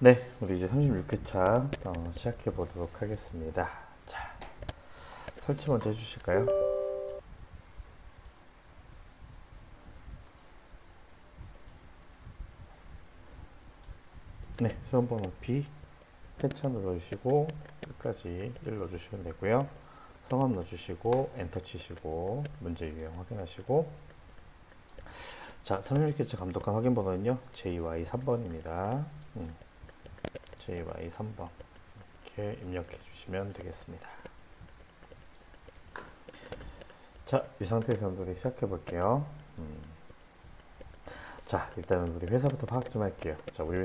네, 우리 이제 36회차 시작해 보도록 하겠습니다. 자, 설치 먼저 해주실까요? 네, 수험번호 B 회차 눌러주시고 끝까지 1 넣어주시면 되고요. 성함 넣어주시고 엔터 치시고 문제 유형 확인하시고, 자, 36회차 감독관 확인 번호는요 JY 3번입니다. JY 3번 이렇게 입력해 주시면 되겠습니다. 자, 이 상태에서 우리 시작해 볼게요. 자, 일단은 우리 회사부터 파악 좀 할게요. 자, 우리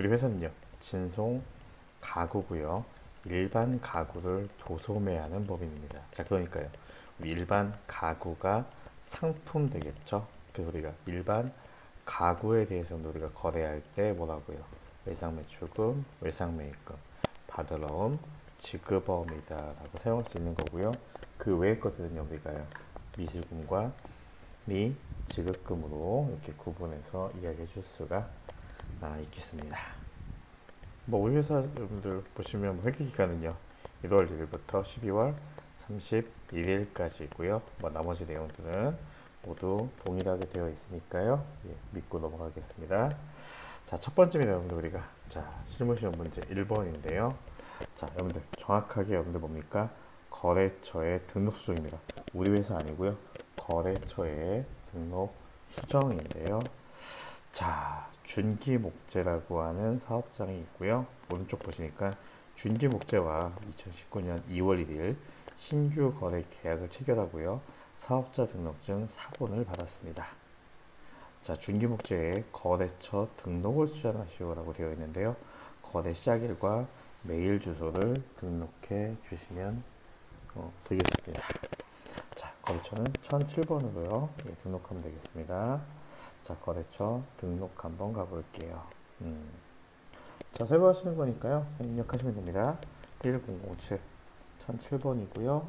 회사는요 진송 가구고요. 일반 가구를 도소매하는 법인입니다. 자, 그러니까요 우리 일반 가구가 상품 되겠죠. 그래서 우리가 일반 가구에 대해서 우리가 거래할 때 뭐라고요? 외상매출금, 외상매입금, 받으러옴, 지급어음이다라고 사용할 수 있는 거고요. 그 외의 것들은요 우리가요 미술금과 미 지급금으로 이렇게 구분해서 이야기해 줄 수가 있겠습니다. 뭐 우리 회사 여러분들 보시면 회계 기간은요 1월 1일부터 12월 31일까지고요. 뭐 나머지 내용들은 모두 동일하게 되어 있으니까요. 예, 믿고 넘어가겠습니다. 자, 첫 번째는 여러분들 우리가 실무 시험 문제 1번인데요. 자, 여러분들 정확하게 여러분들 뭡니까? 거래처의 등록 수정입니다. 우리 회사 아니고요. 거래처의 등록 수정인데요. 자, 준기목재라고 하는 사업장이 있고요. 오른쪽 보시니까 준기목재와 2019년 2월 1일 신규 거래 계약을 체결하고요. 사업자 등록증 사본을 받았습니다. 자, 준기목재의 거래처 등록을 수정하시오라고 되어 있는데요. 거래 시작일과 메일 주소를 등록해 주시면 되겠습니다. 자, 거래처는 1007번으로요. 예, 등록하면 되겠습니다. 자, 거래처 등록 한번 가볼게요. 자, 새로 하시는 거니까요. 입력하시면 됩니다. 1007 1007번이고요.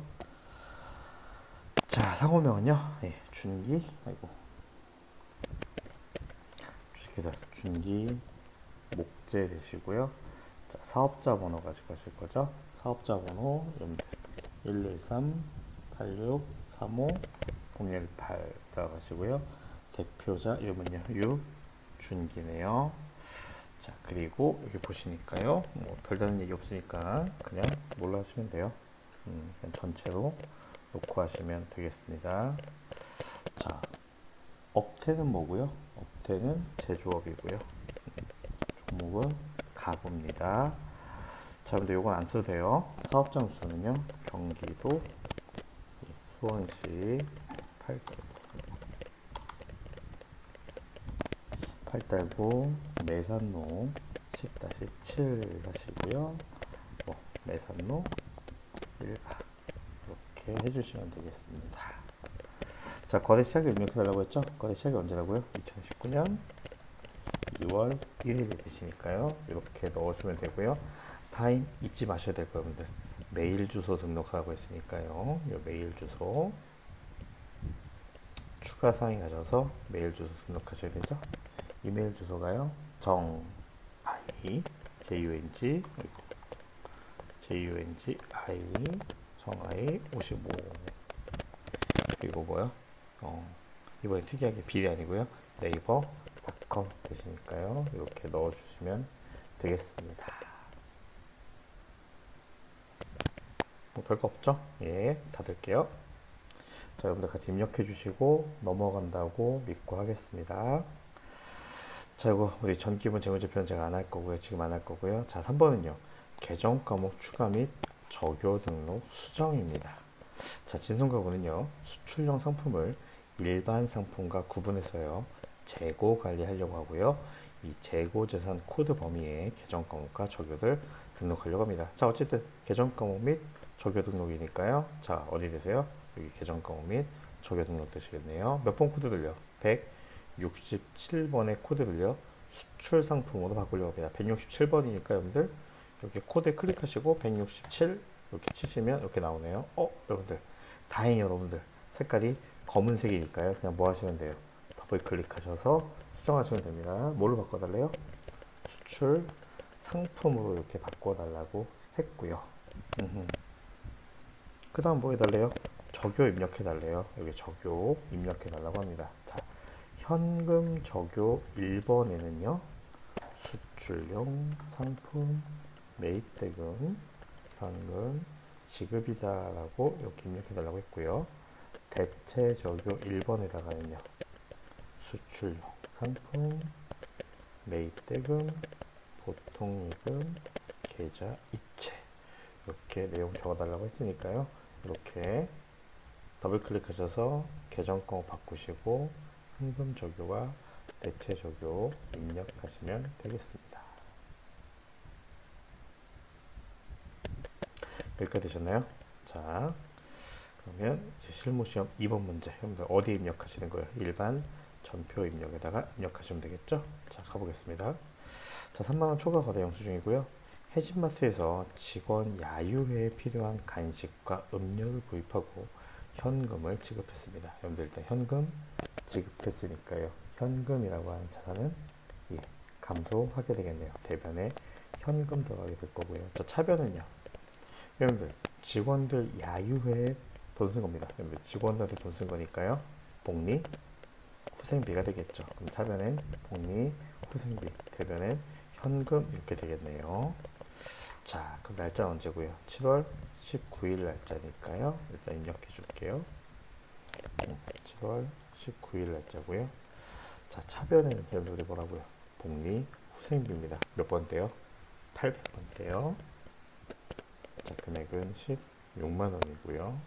자, 상호명은요. 예, 주식회사 준기 목재 되시고요. 자, 사업자 번호 가지고 가실 거죠. 사업자 번호 113-8635-018 들어가시고요. 대표자 이름은요 유준기네요. 자, 그리고 여기 보시니까요 뭐 별다른 얘기 없으니까 그냥 뭘로 하시면 돼요. 그냥 전체로 놓고 하시면 되겠습니다. 자, 업태는 뭐고요? 업태는 제조업이고요. 종목은 가구입니다. 자, 근데 요건 안 써도 돼요. 사업장 주소는요 경기도 수원시 팔달구 매산로 10-7 하시고요. 매산로 1가 이렇게 해주시면 되겠습니다. 자, 거래 시작일 입력해달라고 했죠? 거래 시작이 언제라고요? 2019년 2월 1일이 되시니까요. 이렇게 넣어주면 되고요. 타임 잊지 마셔야 될 거예요, 여러분들. 메일 주소 등록하고 있으니까요. 이 메일 주소 추가 사항이 가져서 메일 주소 등록하셔야 되죠. 이메일 주소가요. 정I JUNG 정I 55 그리고 뭐요? 이번에 특이하게 비리 아니고요. 네이버닷컴 되시니까요. 이렇게 넣어주시면 되겠습니다. 뭐 별거 없죠? 예, 닫을게요. 자, 여러분들 같이 입력해 주시고 넘어간다고 믿고 하겠습니다. 자, 이거 우리 전기분 재무제표는 제가 안 할 거고요. 지금 안 할 거고요. 자, 3번은요. 계정 과목 추가 및 적요 등록 수정입니다. 자, 진성과목은요. 수출용 상품을 일반 상품과 구분해서요. 재고 관리하려고 하고요. 이 재고 재산 코드 범위에 계정 과목과 적요를 등록하려고 합니다. 자, 어쨌든 계정 과목 및 적요 등록이니까요. 자, 어디 되세요? 여기 계정 과목 및 적요 등록 되시겠네요. 몇 번 코드를요? 167번의 코드를요. 수출 상품으로 바꾸려고 합니다. 167번이니까 여러분들 이렇게 코드에 클릭하시고 167 이렇게 치시면 이렇게 나오네요. 여러분들 다행히 여러분들 색깔이 검은색이니까요. 그냥 뭐 하시면 돼요? 더블 클릭하셔서 수정하시면 됩니다. 뭘로 바꿔달래요? 수출 상품으로 이렇게 바꿔달라고 했고요. 그 다음 뭐 해달래요? 적요 입력해달래요. 여기 적요 입력해달라고 합니다. 자, 현금 적요 1번에는요. 수출용 상품 매입대금 현금 지급이다라고 이렇게 입력해달라고 했고요. 대체 적요 1번에다가는요. 수출용 상품 매입대금 보통예금 계좌 이체 이렇게 내용 적어달라고 했으니까요. 이렇게 더블 클릭하셔서 계정권 바꾸시고 현금 적요와 대체 적요 입력하시면 되겠습니다. 여기까지 되셨나요? 자, 그러면 이제 실무시험 2번 문제. 여러분들 어디에 입력하시는 거예요? 일반 전표 입력에다가 입력하시면 되겠죠? 자, 가보겠습니다. 자, 3만원 초과 거래 영수증이고요. 해진마트에서 직원 야유회에 필요한 간식과 음료를 구입하고 현금을 지급했습니다. 여러분들 일단 현금 지급했으니까요. 현금이라고 하는 자산은 감소하게 되겠네요. 대변에 현금 들어가게 될 거고요. 저 차변은요. 여러분들 직원들 야유회에 돈 쓴 겁니다. 여러분들 직원들한테 돈 쓴 거니까요. 복리 후생비가 되겠죠. 그럼 차변엔 복리 후생비, 대변엔 현금 이렇게 되겠네요. 자, 그럼 날짜는 언제고요? 7월 19일 날짜니까요. 일단 입력해 줄게요. 7월 19일 날짜고요. 자, 차변에는 여러분들이 뭐라고요? 복리 후생비입니다. 몇 번대요? 800번대요. 자, 금액은 16만 원이고요.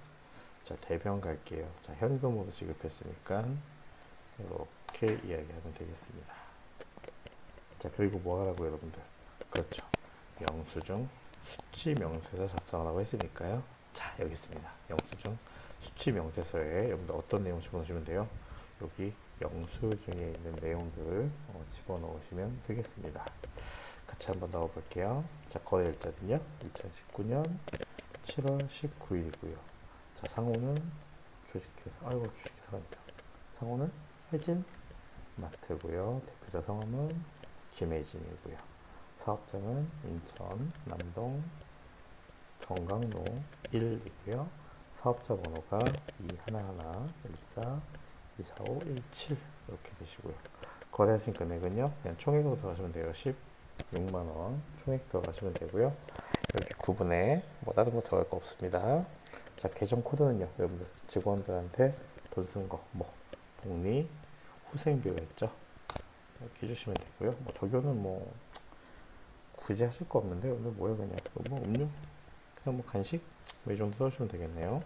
자, 대변 갈게요. 자, 현금으로 지급했으니까 이렇게 이야기하면 되겠습니다. 자, 그리고 뭐 하라고 여러분들? 그렇죠. 영수증 수치 명세서 작성하라고 했으니까요. 자, 여기 있습니다. 영수증 수치 명세서에 여러분들 어떤 내용 집어넣으시면 돼요? 여기 영수증에 있는 내용들을 집어넣으시면 되겠습니다. 같이 한번 넣어볼게요. 자, 거래일자는요. 2019년 7월 19일이고요. 자, 상호는 주식회사, 주식회사가 아니다. 상호는 해진마트고요. 대표자 성함은 김혜진이고요. 사업장은 인천 남동 정강로 1이고요. 사업자 번호가 211-14-24517 이렇게 되시고요. 거래하신 금액은요. 그냥 총액으로 들어가시면 돼요. 16만원 총액 들어가시면 되고요. 여기 구분에 뭐 다른 거 들어갈 거 없습니다. 자, 계정 코드는요. 여러분들 직원들한테 돈 쓴 거, 뭐 복리 후생비가 있죠. 이렇게 해주시면 되고요. 뭐 적용은 뭐 굳이 하실 거 없는데 오늘 뭐예요? 그냥 뭐 음료, 그냥 뭐 간식 뭐 이 정도 써주시면 되겠네요.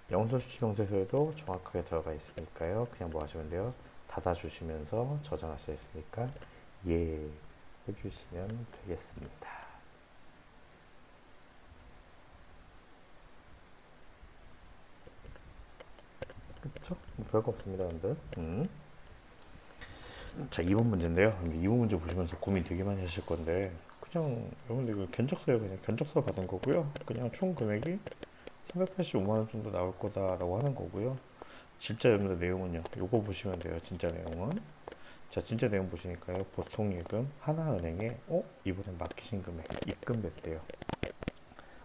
영수 수치 명세서에도 정확하게 들어가 있으니까요. 그냥 뭐 하시면 돼요? 닫아주시면서 저장하시겠으니까 예 해주시면 되겠습니다. 그쵸? 뭐 별거 없습니다, 여러분들. 자, 2번 문제인데요. 2번 문제 보시면서 고민 되게 많이 하실 건데, 그냥, 여러분들 이거 견적서에 그냥 견적서 받은 거고요. 그냥 총 금액이 385만원 정도 나올 거다라고 하는 거고요. 진짜 여러분들 내용은요. 요거 보시면 돼요. 진짜 내용은. 자, 진짜 내용 보시니까요. 보통 예금 하나은행에, 이번엔 맡기신 금액 입금됐대요.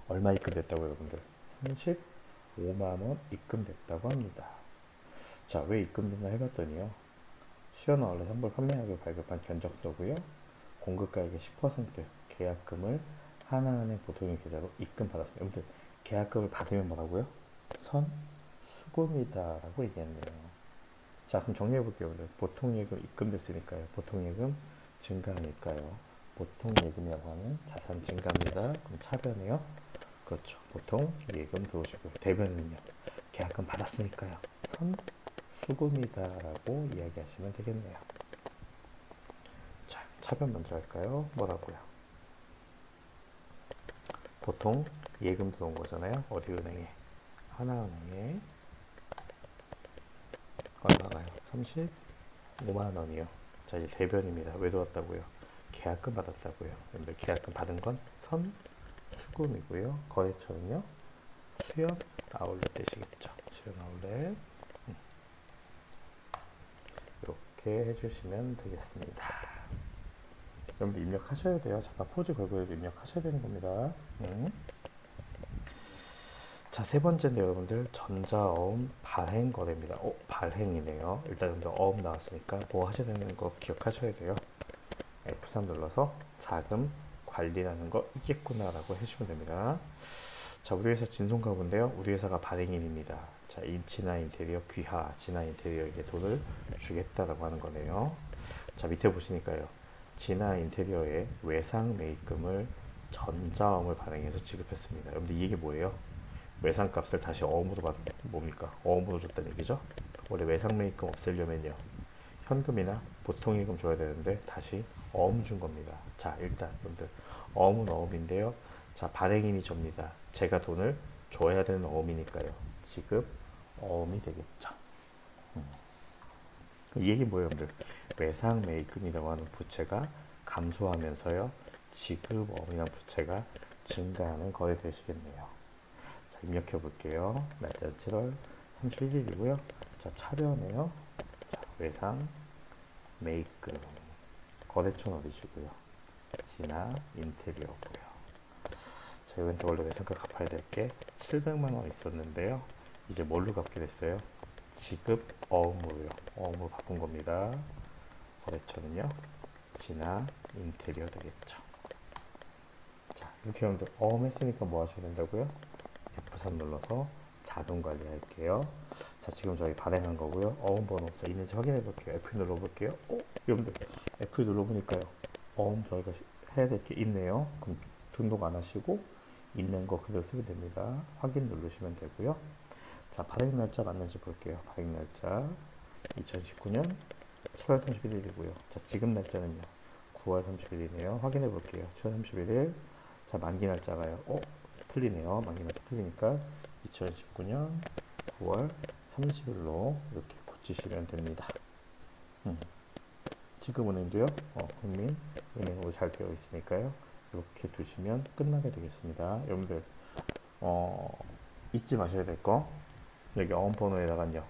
얼마 입금됐다고 여러분들? 35만원 입금됐다고 합니다. 자, 왜 입금됐나 해봤더니요. 수연은 원래 선물 판매하기 발급한 견적서고요. 공급가액의 10% 계약금을 하나은행 보통의 계좌로 입금받았습니다. 여러분들 계약금을 받으면 뭐라고요? 선수금이다라고 얘기했네요. 자, 그럼 정리해볼게요. 여러분들 보통예금 입금됐으니까요. 보통예금 증가하니까요. 보통예금이라고 하는 자산 증가입니다. 그럼 차변이요. 그렇죠. 보통예금 들어오시고요. 대변은요. 계약금 받았으니까요. 선수금이다라고 이야기하시면 되겠네요. 자, 차변 먼저 할까요? 뭐라고요? 보통 예금 들어온 거잖아요. 어디 은행에? 하나은행에 얼마가요? 35만 원이요. 자, 이제 대변입니다. 왜 들어왔다고요? 계약금 받았다고요. 근데 계약금 받은 건 선수금이고요. 거래처는요. 수연 아울렛 되시겠죠. 수연 아울렛. 이렇게 해주시면 되겠습니다. 여러분들 입력하셔야 돼요. 잠깐 포즈 걸고 입력하셔야 되는 겁니다. 자, 세 번째는 여러분들 전자어음 발행 거래입니다. 발행이네요. 일단 여러분들 어음 나왔으니까 뭐 하셔야 되는 거 기억하셔야 돼요. F3 눌러서 자금 관리라는 거 있겠구나라고 해주시면 됩니다. 자, 우리 회사 진송가구인데요. 우리 회사가 발행인입니다. 자, 진화 인테리어 귀하 진화 인테리어에게 돈을 주겠다라고 하는 거네요. 자, 밑에 보시니까요. 진화 인테리어의 외상 매입금을 전자어음을 발행해서 지급했습니다. 여러분들 이게 뭐예요? 외상값을 다시 어음으로 받은 뭡니까? 어음으로 줬다는 얘기죠. 원래 외상 매입금 없애려면요. 현금이나 보통예금 줘야 되는데 다시 어음 준 겁니다. 자, 일단 여러분들 어음은 어음인데요. 자, 발행인이 접니다. 제가 돈을 줘야 되는 어음이니까요. 지급 어음이 되겠죠. 이 얘기 뭐예요, 여러분들? 외상 매입금이라고 하는 부채가 감소하면서요. 지급 어음이라는 부채가 증가하는 거래 되시겠네요. 자, 입력해 볼게요. 날짜는 7월 31일이고요. 자, 차례네요. 자, 외상 매입금 거래처는 어디시고요? 진화 인테리어고요. 자, 이번에 원래 외상가 갚아야 될 게 700만 원 있었는데요. 이제 뭘로 갚게 됐어요? 지급 어음으로요. 어음으로 바꾼 겁니다. 거래처는요. 진화 인테리어 되겠죠. 자, 이렇게 여러분들 어음 했으니까 뭐 하셔야 된다고요? F3 눌러서 자금 관리할게요. 자, 지금 저희 발행한 거고요. 어음 번호 자, 있는지 확인해 볼게요. F 눌러볼게요. 여러분들 F 눌러보니까요. 어음 저희가 해야 될 게 있네요. 그럼 등록 안 하시고 있는 거 그대로 쓰면 됩니다. 확인 누르시면 되고요. 자, 발행 날짜 맞는지 볼게요. 발행 날짜 2019년 7월 31일이고요. 자, 지금 날짜는요. 9월 31일이네요. 확인해 볼게요. 7월 31일. 자, 만기 날짜가요. 틀리네요. 만기 날짜 틀리니까 2019년 9월 30일로 이렇게 고치시면 됩니다. 지급은행도요. 국민은행으로 잘 되어 있으니까요. 이렇게 두시면 끝나게 되겠습니다. 여러분들 잊지 마셔야 될 거 여기 어음 번호에다가요.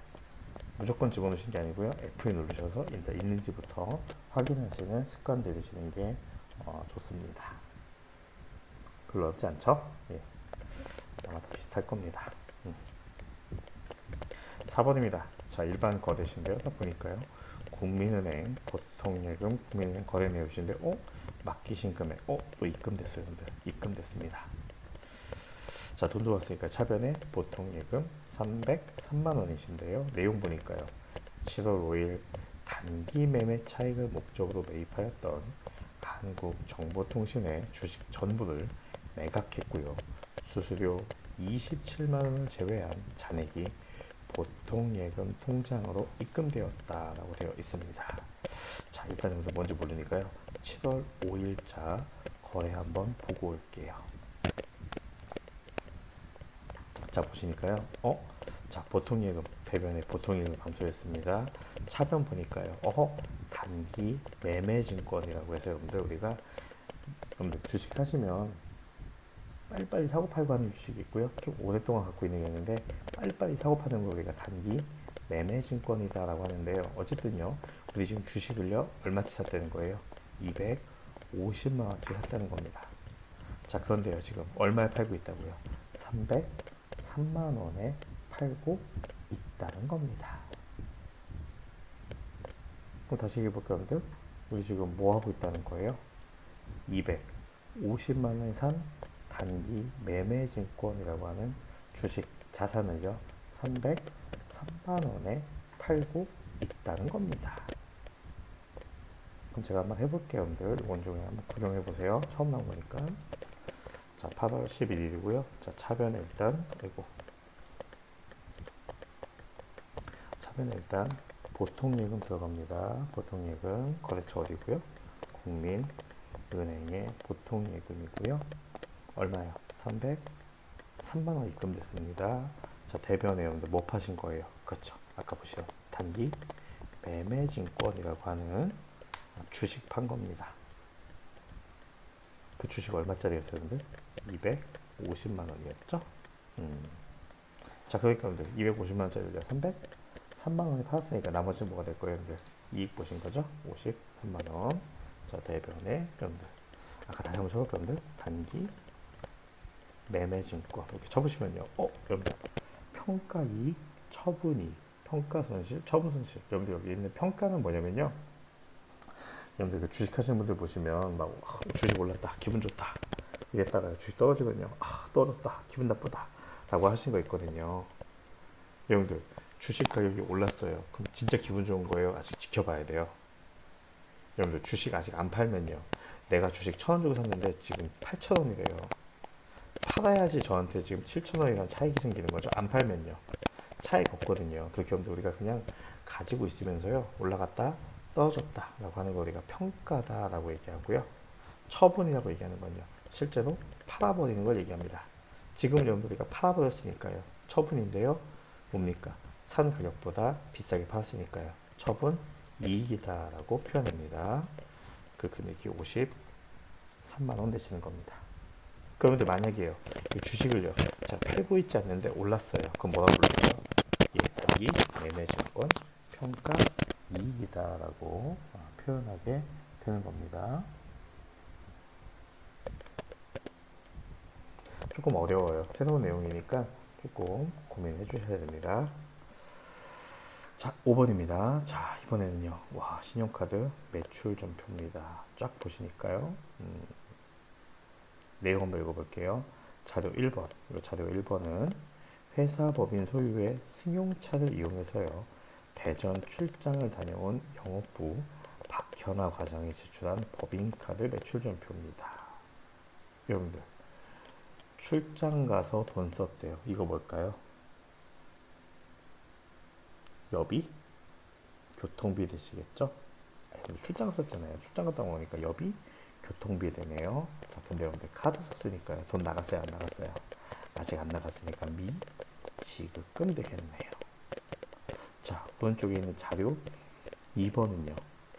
무조건 집어넣으신 게 아니고요. F 누르셔서 일단 있는지부터 확인하시는 습관 들이시는 게 좋습니다. 별로 어렵지 않죠? 예. 아마 다 비슷할 겁니다. 4번입니다. 자, 일반 거래신데요. 보니까요. 국민은행 보통예금 국민은행 거래 내역이신데 맡기신 금액 또 입금됐어요. 여러분들 입금됐습니다. 자, 돈 들어왔으니까 차변에 보통예금 303만 원이신데요. 내용 보니까요. 7월 5일 단기 매매 차익을 목적으로 매입하였던 한국정보통신의 주식 전부를 매각했고요. 수수료 27만 원을 제외한 잔액이 보통예금 통장으로 입금되었다라고 되어 있습니다. 자, 일단 여기서 뭔지 모르니까요. 7월 5일자 거래 한번 보고 올게요. 자, 보시니까요. 자, 보통예금 배변에 보통예금 감소했습니다. 차변 보니까요. 단기 매매증권이라고 해서 여러분들 주식 사시면 빨리빨리 사고 팔고 하는 주식이 있고요. 좀 오랫동안 갖고 있는 게 있는데 빨리빨리 사고 파는 걸 우리가 단기 매매증권이다라고 하는데요. 어쨌든요. 우리 지금 주식을요. 얼마치 샀다는 거예요? 250만 원치 샀다는 겁니다. 자, 그런데요. 지금 얼마에 팔고 있다고요? 303만 원에 팔고 있다는 겁니다. 그럼 다시 얘기해볼까요, 여러분들? 우리 지금 뭐 하고 있다는 거예요? 250만 원에 산 단기 매매증권이라고 하는 주식 자산을요 303만 원에 팔고 있다는 겁니다. 그럼 제가 한번 해볼게요, 여러분들. 원종에 한번 구경해 보세요. 처음 나온 거니까. 자, 8월 11일이고요. 자, 차변에 일단 차변에 일단 보통예금 들어갑니다. 보통예금 거래처 어디고요? 국민은행의 보통예금이고요. 얼마요? 303만 원 입금됐습니다. 자, 대변에 여러분들 뭐 파신 거예요? 그렇죠. 아까 보시죠. 단기 매매증권이라고 하는 주식 판 겁니다. 그 주식 얼마짜리였어요, 여러분들? 250만 원이었죠? 자, 그러니까 여러분들 250만 원짜리를 303만 원에 팔았으니까 나머지는 뭐가 될 거예요, 여러분들? 이익 보신 거죠? 53만 원. 자, 대변에 여러분들 아까 다시 한번 쳐볼까요? 여러분들 단기 매매증권 이렇게 쳐보시면요. 여러분들 평가이익, 처분이익, 평가손실, 처분손실. 여러분들 여기 있는 평가는 뭐냐면요. 여러분들 그 주식하시는 분들 보시면 막 주식 올랐다, 기분 좋다. 이랬다가 주식 떨어지거든요. 떨어졌다, 기분 나쁘다. 라고 하시는 거 있거든요. 여러분들 주식 가격이 올랐어요. 그럼 진짜 기분 좋은 거예요? 아직 지켜봐야 돼요. 여러분들 주식 아직 안 팔면요. 내가 주식 1,000원 주고 샀는데 지금 8,000원이래요. 팔아야지 저한테 지금 7,000원이라는 차익이 생기는 거죠. 안 팔면요. 차익 없거든요. 그렇게 하면 우리가 그냥 가지고 있으면서요. 올라갔다 떨어졌다 라고 하는 거 우리가 평가다 라고 얘기하고요. 처분이라고 얘기하는 건요. 실제로 팔아버리는 걸 얘기합니다. 지금은 여러분들 우리가 팔아버렸으니까요. 처분인데요. 뭡니까? 산 가격보다 비싸게 팔았으니까요. 처분 이익이다 라고 표현합니다. 그 금액이 53만원 되시는 겁니다. 그런데 만약에요. 이 주식을요. 자, 팔고 있지 않는데 올랐어요. 그럼 뭐라 불러요? 여기 매매증권 평가 이익이다 라고 표현하게 되는 겁니다. 조금 어려워요. 새로운 내용이니까 조금 고민해 주셔야 됩니다. 자, 5번입니다. 자, 이번에는요. 와, 신용카드 매출 전표입니다. 쫙 보시니까요. 내용 한번 읽어볼게요. 자료 1번. 이 자료 1번은 회사 법인 소유의 승용차를 이용해서요. 대전 출장을 다녀온 영업부 박현아 과장이 제출한 법인카드 매출 전표입니다. 여러분들 출장 가서 돈 썼대요. 이거 뭘까요? 여비? 교통비 되시겠죠? 출장 썼잖아요. 출장 갔다 오니까 여비? 교통비 되네요. 자, 근데 여러분들 카드 썼으니까요. 돈 나갔어요? 안 나갔어요? 아직 안 나갔으니까 지급금 되겠네요. 자, 오른쪽에 있는 자료 2번은요.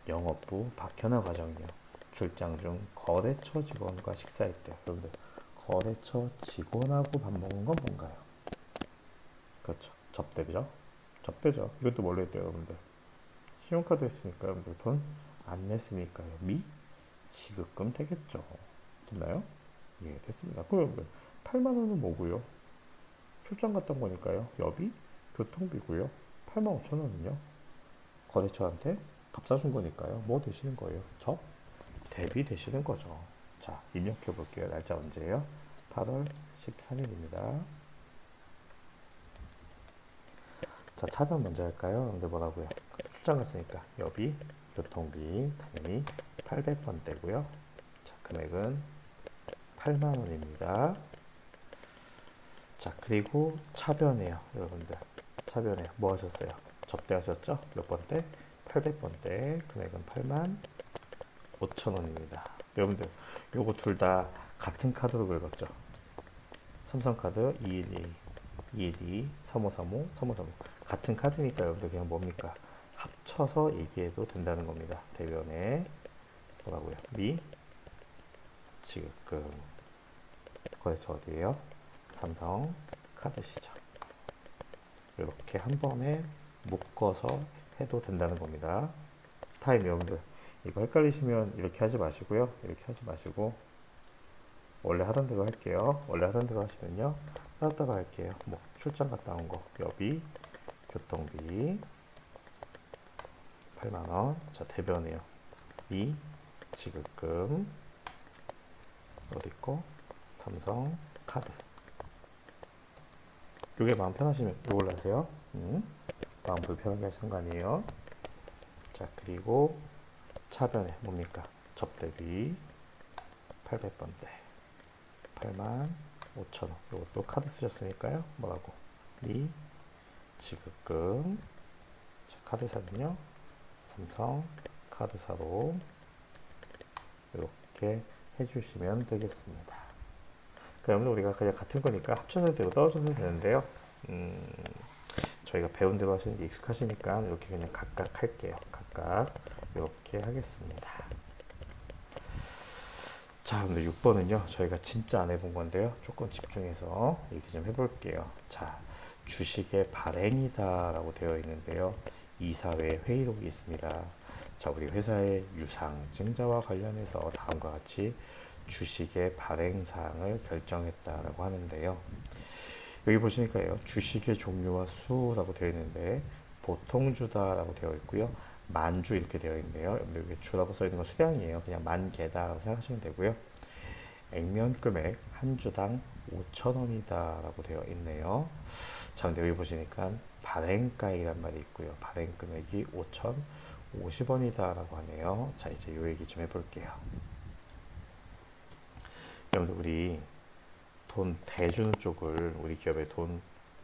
영업부 박현아 과장이요. 출장 중 거래처 직원과 식사했대요. 여러분들 거래처 직원하고 밥 먹은 건 뭔가요? 그렇죠. 접대죠. 접대죠. 이것도 뭘로 했대요, 여러분들? 신용카드 했으니까 여러분들 돈 안 냈으니까요. 지급금 되겠죠. 됐나요? 예, 됐습니다. 그럼 여러분들 8만 원은 뭐고요? 출장 갔다 온 거니까요. 여비, 교통비고요. 8만 5천 원은요. 거래처한테 밥 사준 거니까요. 뭐 되시는 거예요? 대비 되시는 거죠. 자, 입력해 볼게요. 날짜 언제예요? 8월 13일입니다. 자, 차변 먼저 할까요? 근데 뭐라고요? 출장 갔으니까 여비, 교통비 당연히 800번대고요. 자, 금액은 8만 원입니다. 자, 그리고 차변이에요. 여러분들 차변에 뭐 하셨어요? 접대하셨죠? 몇 번대? 800번대. 금액은 8만 5천 원입니다. 여러분들 요거 둘 다 같은 카드로 긁었죠? 삼성카드 212, 212, 3535, 3535 같은 카드니까 여러분들 그냥 뭡니까? 합쳐서 얘기해도 된다는 겁니다. 대변에 뭐라고요? 지급금 거래처 어디예요? 삼성 카드시죠. 이렇게 한 번에 묶어서 해도 된다는 겁니다. 타임 여러분들 이거 헷갈리시면 이렇게 하지 마시고요. 이렇게 하지 마시고 원래 하던 대로 할게요. 원래 하던 대로 하시면요. 따로따로 할게요. 뭐 출장 갔다 온 거 여비, 교통비 8만 원. 자, 대변이요. 지급금 어디 있고 삼성 카드. 요게 마음 편하시면 요걸로 하세요. 마음 불편하게 하시는 거 아니에요. 자, 그리고 차변에 뭡니까? 접대비 800번대 8만 5천 원. 요것도 카드 쓰셨으니까요. 뭐라고? 지급금. 자, 카드사는요. 삼성 카드사로 이렇게 해주시면 되겠습니다. 그러면 우리가 그냥 같은 거니까 합쳐서 되고 떨어져도 되는데요. 저희가 배운 대로 하시는 게 익숙하시니까 이렇게 그냥 각각 할게요. 각각 이렇게 하겠습니다. 자, 근데 6번은요. 저희가 진짜 안 해본 건데요. 조금 집중해서 이렇게 좀 해볼게요. 자, 주식의 발행이다 라고 되어 있는데요. 이사회 회의록이 있습니다. 자, 우리 회사의 유상증자와 관련해서 다음과 같이 주식의 발행사항을 결정했다라고 하는데요. 여기 보시니까요, 주식의 종류와 수라고 되어 있는데 보통주다라고 되어 있고요, 만주 이렇게 되어 있네요. 여기 주라고 써 있는 건 수량이에요. 그냥 만 개다라고 생각하시면 되고요. 액면 금액 한 주당 5,000원이다라고 되어 있네요. 자, 근데 여기 보시니까 발행가액이란 말이 있고요. 발행 금액이 5,050원이다라고 하네요. 자, 이제 요 얘기 좀 해볼게요. 여러분들, 우리 돈 대주는 쪽을, 우리 기업에 돈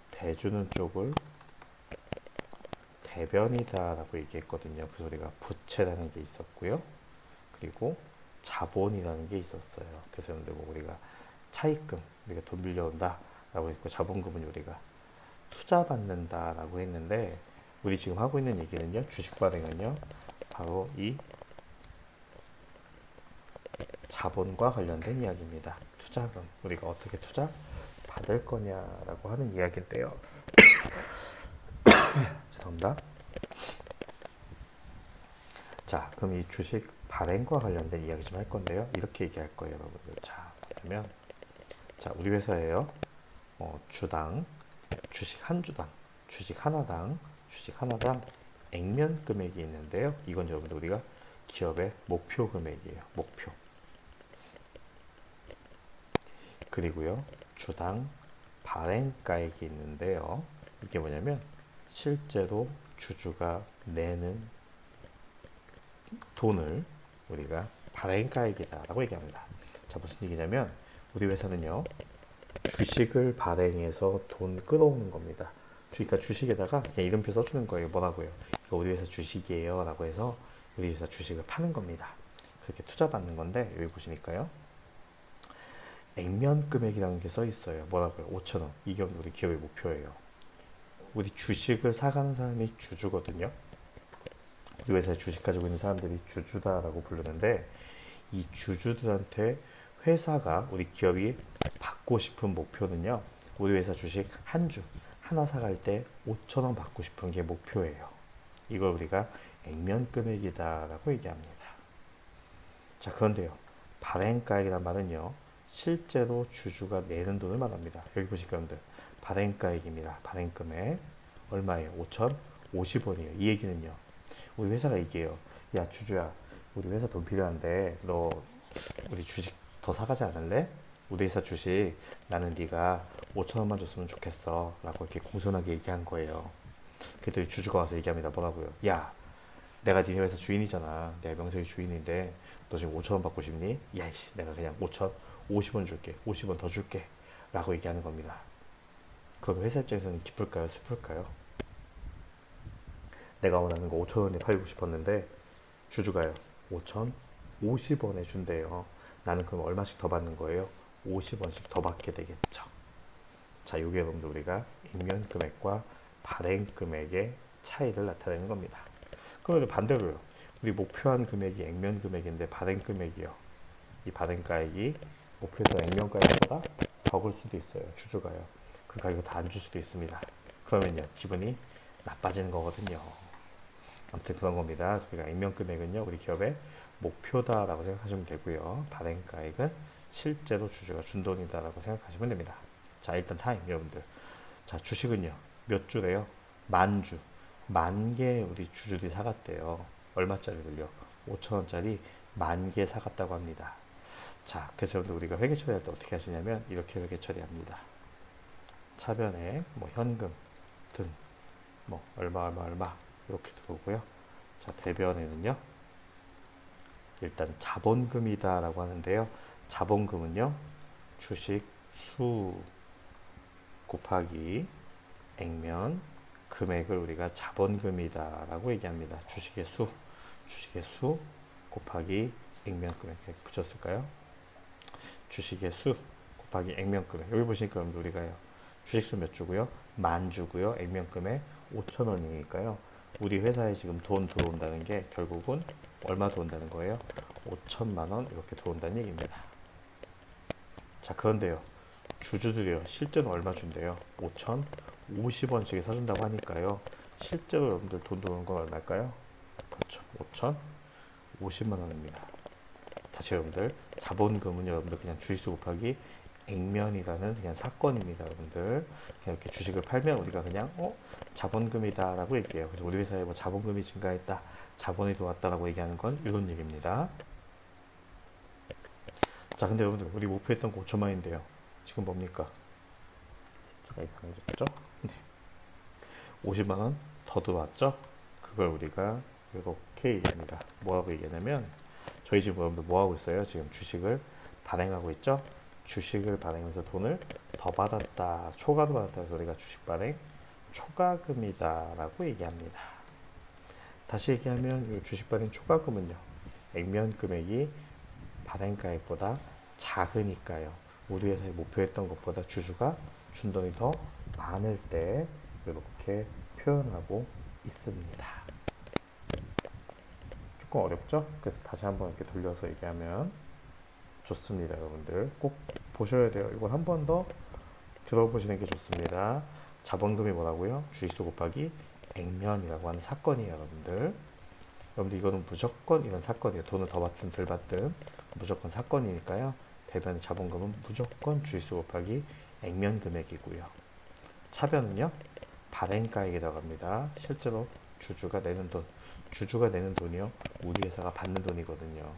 대주는 쪽을 대변이다라고 얘기했거든요. 그래서 우리가 부채라는 게 있었고요. 그리고 자본이라는 게 있었어요. 그래서 여러분들 뭐 우리가 차입금, 우리가 돈 빌려온다라고 했고, 자본금은 우리가 투자 받는다라고 했는데, 우리 지금 하고 있는 얘기는요, 주식 발행은요, 바로 이 자본과 관련된 이야기입니다. 투자금, 우리가 어떻게 투자 받을 거냐라고 하는 이야기인데요. 죄송합니다. 자, 그럼 이 주식 발행과 관련된 이야기 좀 할 건데요. 이렇게 얘기할 거예요, 여러분들. 자, 그러면 자, 우리 회사에요, 주당 주식 한 주당, 주식 하나당 액면 금액이 있는데요. 이건 여러분들 우리가 기업의 목표 금액이에요. 목표. 그리고요, 주당 발행가액이 있는데요. 이게 뭐냐면 실제로 주주가 내는 돈을 우리가 발행가액이다라고 얘기합니다. 자, 무슨 얘기냐면 우리 회사는요, 주식을 발행해서 돈 끌어오는 겁니다. 그러니까 주식에다가 그냥 이름표 써주는 거예요. 뭐라고요? 이거 우리 회사 주식이에요 라고 해서 우리 회사 주식을 파는 겁니다. 그렇게 투자 받는 건데, 여기 보시니까요, 액면 금액이라는 게 써 있어요. 뭐라고요? 5,000원. 이게 우리 기업의 목표예요. 우리 주식을 사가는 사람이 주주거든요. 우리 회사에 주식 가지고 있는 사람들이 주주다라고 부르는데, 이 주주들한테 회사가, 우리 기업이 받고 싶은 목표는요, 우리 회사 주식 한 주 하나 사갈 때 5,000원 받고 싶은 게 목표예요. 이걸 우리가 액면 금액이다라고 얘기합니다. 자, 그런데요, 발행가액이란 말은요, 실제로 주주가 내는 돈을 말합니다. 여기 보시니까 여러분들, 발행가액입니다. 발행금액 얼마예요? 5,050원이에요. 이 얘기는요, 우리 회사가 얘기해요. 야, 주주야, 우리 회사 돈 필요한데 너 우리 주식 더 사가지 않을래? 우리 회사 주식 나는 네가 5,000원만 줬으면 좋겠어 라고 이렇게 공손하게 얘기한 거예요. 그랬더니 주주가 와서 얘기합니다. 뭐라고요? 야, 내가 니네 회사 주인이잖아. 내가 명색이 주인인데 너 지금 5,000원 받고 싶니? 야이씨, 내가 그냥 5,050원 줄게. 50원 더 줄게 라고 얘기하는 겁니다. 그럼 회사 입장에서는 기쁠까요? 슬플까요? 내가 원하는 거 5,000원에 팔고 싶었는데 주주가요, 5,050원에 준대요. 나는 그럼 얼마씩 더 받는 거예요? 50원씩 더 받게 되겠죠. 자, 이게 여러분들 우리가 액면 금액과 발행 금액의 차이를 나타내는 겁니다. 그런데 반대로요, 우리 목표한 금액이 액면 금액인데 발행 금액이요, 이 발행가액이 목표했던 액면 가액보다 적을 수도 있어요. 주주가요, 그 가격을 다 안 줄 수도 있습니다. 그러면요, 기분이 나빠지는 거거든요. 아무튼 그런 겁니다. 저희가 액면 금액은요, 우리 기업의 목표다라고 생각하시면 되고요, 발행가액은 실제로 주주가 준 돈이다라고 생각하시면 됩니다. 자, 일단 타임 여러분들. 자, 주식은요, 몇 주래요? 만 주. 만 개 우리 주주들이 사갔대요. 얼마짜리를요? 5,000원짜리 만 개 사갔다고 합니다. 자, 그래서 여러분들 우리가 회계 처리할 때 어떻게 하시냐면 이렇게 회계 처리합니다. 차변에 뭐 현금 등 뭐 얼마 이렇게 들어오고요. 자, 대변에는요, 일단 자본금이다라고 하는데요. 자본금은요, 주식 수 곱하기 액면 금액을 우리가 자본금이다라고 얘기합니다. 주식의 수 곱하기 액면 금액 이렇게 붙였을까요? 주식의 수 곱하기 액면 금액. 여기 보시니까 우리가요, 주식 수 몇 주고요? 만 주고요. 액면 금액 5,000원이니까요. 우리 회사에 지금 돈 들어온다는 게 결국은 얼마 들어온다는 거예요? 5천만 원 이렇게 들어온다는 얘기입니다. 자, 그런데요, 주주들이요, 실제는 얼마 준대요? 5,050원씩에 사준다고 하니까요, 실제로 여러분들 돈 들어오는 건 얼마일까요? 그렇죠. 5천 50만 원입니다. 다시 여러분들 자본금은 여러분들 그냥 주식수 곱하기 액면이라는 그냥 사건입니다. 여러분들 그냥 이렇게 주식을 팔면 우리가 그냥 자본금이다 라고 얘기해요. 그래서 우리 회사에 뭐 자본금이 증가했다, 자본이 들어왔다라고 얘기하는 건 이런 얘기입니다. 자, 근데 여러분들 우리 목표했던 거 5천만인데요. 지금 뭡니까? 숫자가 이상해졌죠? 네. 50만 원 더 들어왔죠? 그걸 우리가 이렇게 얘기합니다. 뭐라고 얘기하냐면 저희 지금 여러분들 뭐 하고 있어요? 지금 주식을 발행하고 있죠? 주식을 발행해서 돈을 더 받았다, 초과도 받았다 해서 우리가 주식 발행 초과금이다 라고 얘기합니다. 다시 얘기하면 이 주식 발행 초과금은요, 액면 금액이 발행가액보다 작으니까요, 우리 회사의 목표했던 것보다 주주가 준 돈이 더 많을 때 이렇게 표현하고 있습니다. 조금 어렵죠? 그래서 다시 한번 이렇게 돌려서 얘기하면 좋습니다. 여러분들 꼭 보셔야 돼요. 이건 한 번 더 들어보시는 게 좋습니다. 자본금이 뭐라고요? 주식수 곱하기 액면이라고 하는 사건이에요. 여러분들 이거는 무조건 이런 사건이에요. 돈을 더 받든 덜 받든 무조건 사건이니까요. 대변의 자본금은 무조건 주식수 곱하기 액면 금액이고요. 차변은요, 발행가액에 들어갑니다. 실제로 주주가 내는 돈이요, 우리 회사가 받는 돈이거든요.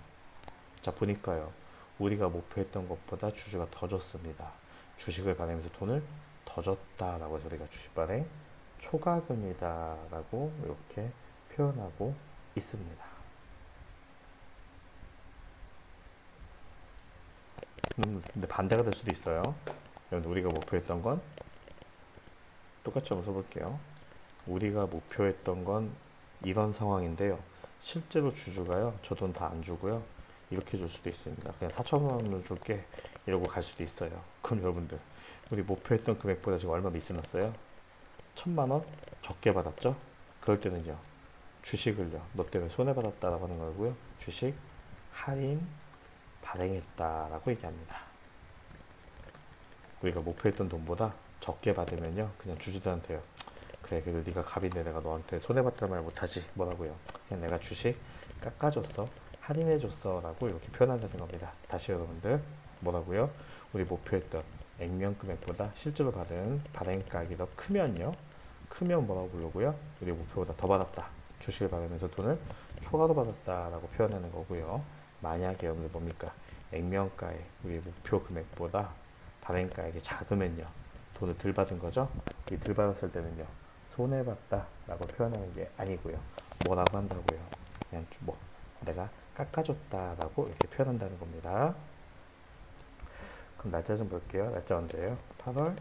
자, 보니까요, 우리가 목표했던 것보다 주주가 더 줬습니다. 주식을 발행해서 돈을 더 줬다라고 해서 우리가 주식 발행 초과금이다라고 이렇게 표현하고 있습니다. 근데 반대가 될 수도 있어요. 우리가 목표했던 건 똑같이 한번 써볼게요. 우리가 목표했던 건 이런 상황인데요. 실제로 주주가요, 저 돈 다 안 주고요, 이렇게 줄 수도 있습니다. 그냥 4천만 원을 줄게 이러고 갈 수도 있어요. 그럼 여러분들 우리 목표했던 금액보다 지금 얼마 미스났어요? 1,000만 원 적게 받았죠? 그럴 때는요, 주식을요, 너 때문에 손해받았다라고 하는 거고요, 주식 할인 발행했다라고 얘기합니다. 우리가 목표했던 돈보다 적게 받으면요, 그냥 주주들한테요, 그래 그래도 네가 갑인데 내가 너한테 손해봤다는 말 못하지, 뭐라고요, 그냥 내가 주식 깎아줬어, 할인해줬어 라고 이렇게 표현한다는 겁니다. 다시 여러분들 뭐라고요? 우리 목표했던 액면 금액보다 실제로 받은 발행가액이 더 크면 뭐라고 부르고요? 우리 목표보다 더 받았다, 주식을 받으면서 돈을 초과로 받았다 라고 표현하는 거고요. 만약에 여러분들 뭡니까? 액면가액 우리 목표 금액보다 발행가액이 작으면요, 돈을 덜 받은 거죠? 이 덜 받았을 때는요, 손해봤다 라고 표현하는 게 아니고요, 뭐라고 한다고요? 그냥 내가 깎아줬다 라고 이렇게 표현한다는 겁니다. 그럼 날짜 좀 볼게요. 날짜 언제예요? 8월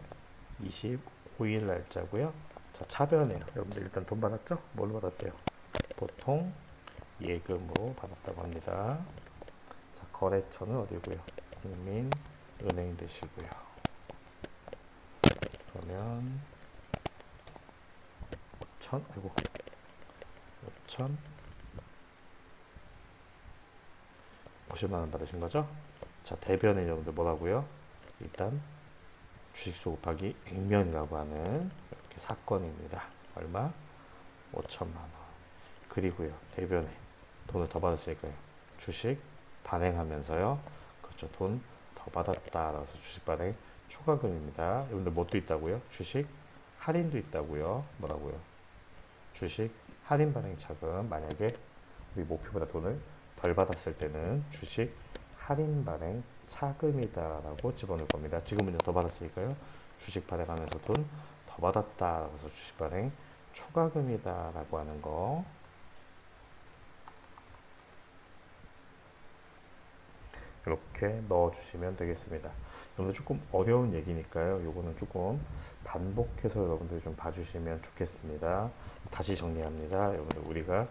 25일 날짜고요. 자, 차변이에요. 여러분들 일단 돈 받았죠? 뭘로 받았대요? 보통 예금으로 받았다고 합니다. 자, 거래처는 어디고요? 국민은행 되시고요. 그러면 5천 50만 원 받으신 거죠? 자, 대변인 여러분들 뭐라고요? 일단 주식수 곱하기 액면이라고 하는 이렇게 사건입니다. 얼마? 5천만 원. 그리고요, 대변에 돈을 더 받았으니까요, 주식 발행하면서요, 그렇죠, 돈 더 받았다. 그래서 주식 발행 초과금입니다. 여러분들 뭣도 있다고요? 주식 할인도 있다고요. 뭐라고요? 주식 할인 발행 자금, 만약에 우리 목표보다 돈을 덜 받았을 때는 주식 할인 발행 차금이다라고 집어넣을 겁니다. 지금은요, 더 받았으니까요, 주식 발행하면서 돈 더 받았다. 그래서 주식 발행 초과금이다라고 하는 거 이렇게 넣어주시면 되겠습니다. 여러분들 조금 어려운 얘기니까요, 요거는 조금 반복해서 여러분들 좀 봐주시면 좋겠습니다. 다시 정리합니다. 여러분들 우리가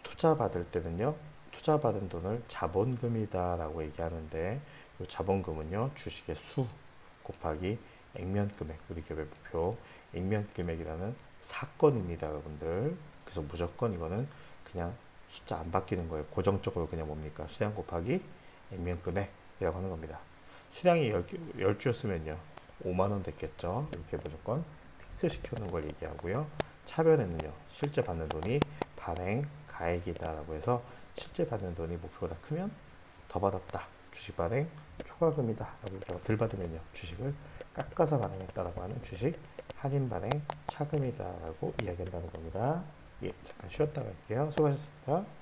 투자 받을 때는요, 투자 받은 돈을 자본금이다 라고 얘기하는데, 이 자본금은요, 주식의 수 곱하기 액면 금액, 우리 기업의 목표 액면 금액이라는 사건입니다. 여러분들 그래서 무조건 이거는 그냥 숫자 안 바뀌는 거예요. 고정적으로 그냥 뭡니까? 수량 곱하기 액면 금액이라고 하는 겁니다. 수량이 10주였으면요 5만원 됐겠죠. 이렇게 무조건 픽스 시켜놓은 걸 얘기하고요. 차변에는요, 실제 받는 돈이 발행 가액이다라고 해서 실제 받는 돈이 목표보다 크면 더 받았다. 주식 발행 초과금이다. 라고 덜 받으면요. 주식을 깎아서 발행했다라고 하는 주식 할인 발행 차금이다라고 이야기한다는 겁니다. 예, 잠깐 쉬었다 갈게요. 수고하셨습니다.